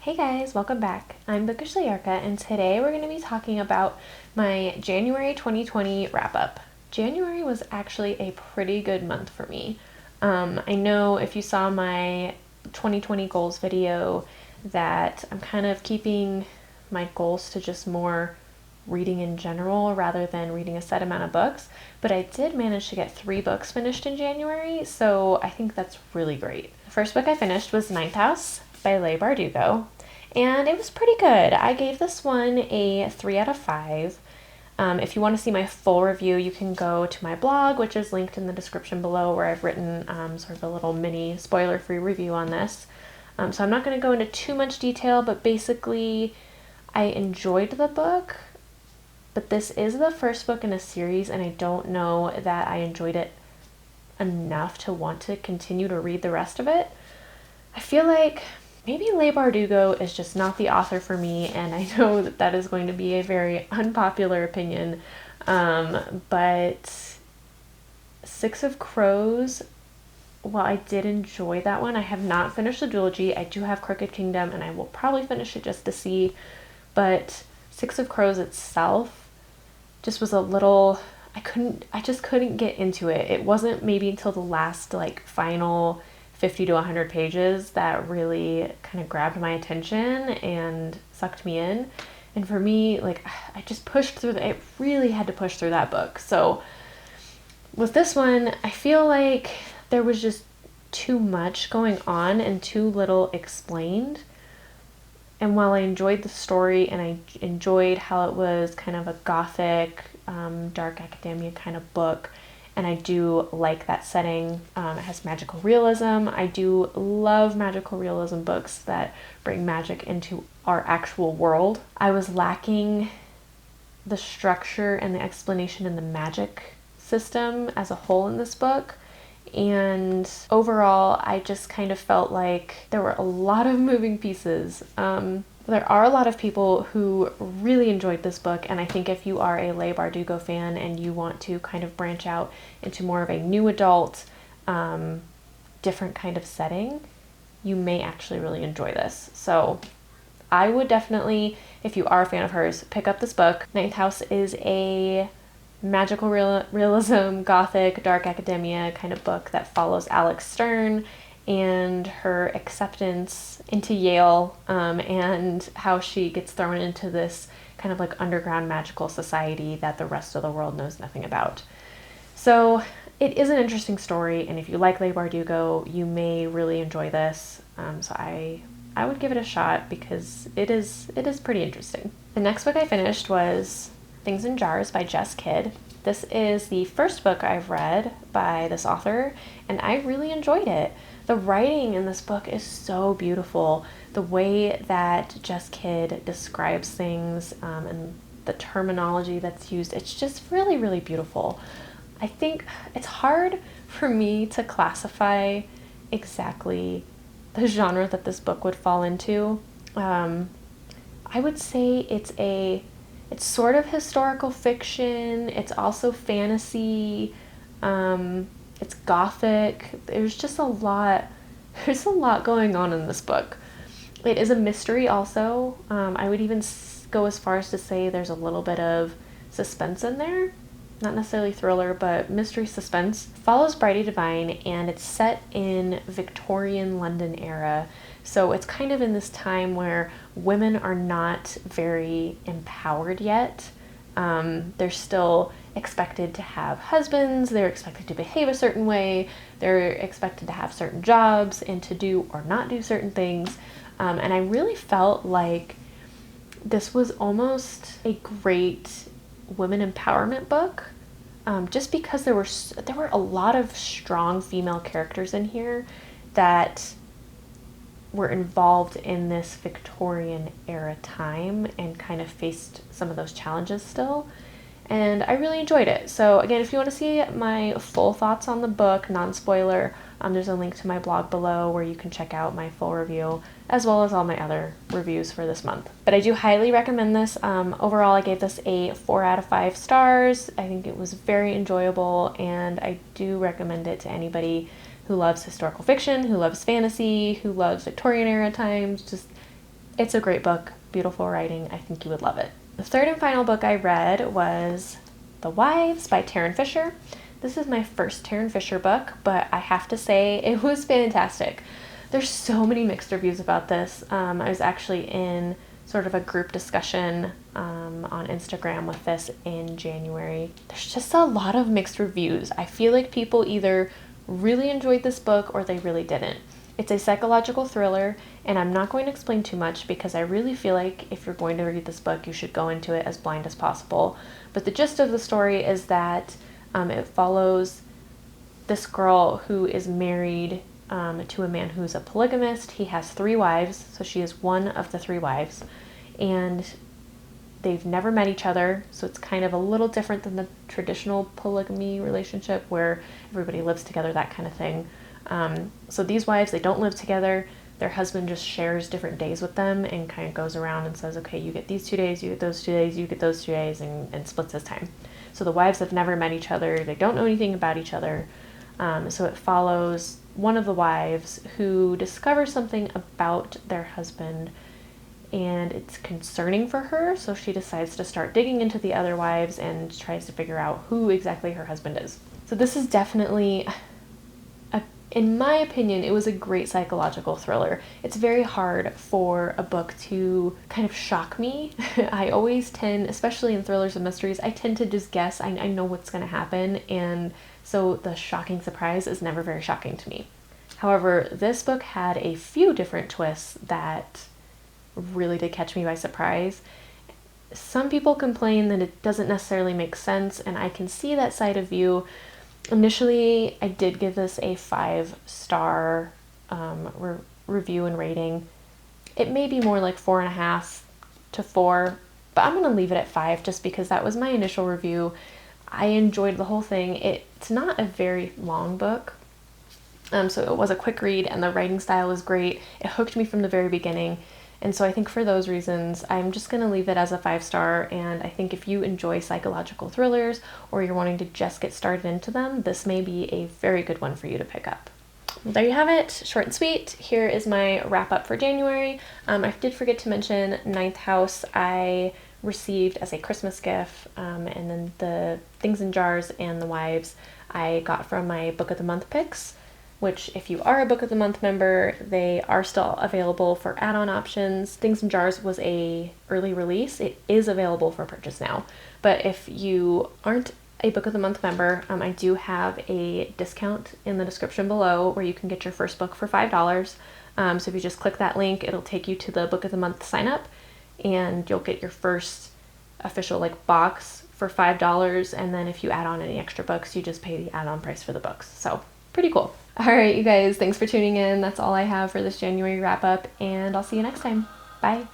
Hey guys, welcome back. I'm Bookish Learka, and today we're going to be talking about my January 2020 wrap up. January was actually a pretty good month for me. I know if you saw my 2020 goals video that I'm kind of keeping my goals to just more reading in general rather than reading a set amount of books, but I did manage to get 3 books finished in January, so I think that's really great. The first book I finished was Ninth House by Leigh Bardugo, and it was pretty good. I gave this one a 3 out of 5. If you want to see my full review, you can go to my blog, which is linked in the description below, where I've written sort of a little mini spoiler-free review on this. So I'm not going to go into too much detail, but basically I enjoyed the book, but this is the first book in a series, and I don't know that I enjoyed it enough to want to continue to read the rest of it. I feel like maybe Leigh Bardugo is just not the author for me, and I know that that is going to be a very unpopular opinion, but Six of Crows, while I did enjoy that one, I have not finished the duology. I do have Crooked Kingdom, and I will probably finish it just to see, but Six of Crows itself just was a little, I just couldn't get into it. It wasn't maybe until the last final 50 to 100 pages that really kind of grabbed my attention and sucked me in. And for me, I just pushed through it really had to push through that book. So with this one, I feel like there was just too much going on and too little explained. And while I enjoyed the story and I enjoyed how it was kind of a gothic, dark academia kind of book, and I do like that setting, it has magical realism. I do love magical realism books that bring magic into our actual world. I was lacking the structure and the explanation in the magic system as a whole in this book. And overall, I just kind of felt like there were a lot of moving pieces. There are a lot of people who really enjoyed this book, and I think if you are a Leigh Bardugo fan and you want to kind of branch out into more of a new adult, different kind of setting, you may actually really enjoy this. So I would definitely, if you are a fan of hers, pick up this book. Ninth House is a magical realism, gothic, dark academia kind of book that follows Alex Stern and her acceptance into Yale, and how she gets thrown into this kind of underground magical society that the rest of the world knows nothing about. So it is an interesting story, and if you like Leigh Bardugo, you may really enjoy this. So I would give it a shot because it is pretty interesting. The next book I finished was Things in Jars by Jess. This is the first book I've read by this author, and I really enjoyed it. The writing in this book is so beautiful. The way that Jess describes things, and the terminology that's used, it's just really, really beautiful. I think it's hard for me to classify exactly the genre that this book would fall into. I would say it's sort of historical fiction. It's also fantasy. It's gothic. There's just a lot. There's a lot going on in this book. It is a mystery also. I would even go as far as to say there's a little bit of suspense in there. Not necessarily thriller, but mystery suspense. It follows Bridie Devine, and it's set in Victorian London era. So it's kind of in this time where women are not very empowered yet. They're still expected to have husbands, they're expected to behave a certain way, they're expected to have certain jobs and to do or not do certain things. And I really felt like this was almost a great women empowerment book, just because there were a lot of strong female characters in here that were involved in this Victorian era time and kind of faced some of those challenges still. And I really enjoyed it. So again, if you want to see my full thoughts on the book, non-spoiler, there's a link to my blog below where you can check out my full review, as well as all my other reviews for this month. But I do highly recommend this. Overall, I gave this a 4 out of 5 stars. I think it was very enjoyable, and I do recommend it to anybody who loves historical fiction, who loves fantasy, who loves Victorian era times, just It's a great book, beautiful writing. I think you would love it. The third and final book I read was The Wives by Tarryn Fisher. This is my first Tarryn Fisher book, but I have to say it was fantastic. There's so many mixed reviews about this. I was actually in sort of a group discussion on Instagram with this in January. There's just a lot of mixed reviews. I feel like people either really enjoyed this book or they really didn't. It's a psychological thriller, and I'm not going to explain too much because I really feel like if you're going to read this book, you should go into it as blind as possible. But the gist of the story is that it follows this girl who is married to a man who's a polygamist. He has 3 wives, so she is one of the 3 wives, and they've never met each other, so it's kind of a little different than the traditional polygamy relationship where everybody lives together, that kind of thing. So these wives, they don't live together. Their husband just shares different days with them and kind of goes around and says, okay, you get these 2 days, you get those 2 days, you get those 2 days, and splits his time. So the wives have never met each other. They don't know anything about each other. So it follows one of the wives who discovers something about their husband, and it's concerning for her, so she decides to start digging into the other wives and tries to figure out who exactly her husband is. So this is definitely, in my opinion, it was a great psychological thriller. It's very hard for a book to kind of shock me. I always tend, especially in thrillers and mysteries, I tend to just guess. I know what's going to happen, and so the shocking surprise is never very shocking to me. However, this book had a few different twists that really did catch me by surprise. Some people complain that it doesn't necessarily make sense, and I can see that side of view. Initially, I did give this a 5-star review and rating. It may be more like 4.5 to 4, but I'm going to leave it at 5 just because that was my initial review. I enjoyed the whole thing. It's not a very long book, so it was a quick read, and the writing style is great. It hooked me from the very beginning, and so I think for those reasons, I'm just going to leave it as a 5-star, and I think if you enjoy psychological thrillers or you're wanting to just get started into them, this may be a very good one for you to pick up. Well, there you have it, short and sweet. Here is my wrap up for January. I did forget to mention Ninth House I received as a Christmas gift, and then the Things in Jars and The Wives I got from my Book of the Month picks, which if you are a Book of the Month member, they are still available for add-on options. Things in Jars was a early release. It is available for purchase now. But if you aren't a Book of the Month member, I do have a discount in the description below where you can get your first book for $5. So if you just click that link, it'll take you to the Book of the Month sign up, and you'll get your first official box for $5, and then if you add on any extra books, you just pay the add-on price for the books. So pretty cool. All right, you guys, thanks for tuning in. That's all I have for this January wrap up, and I'll see you next time. Bye.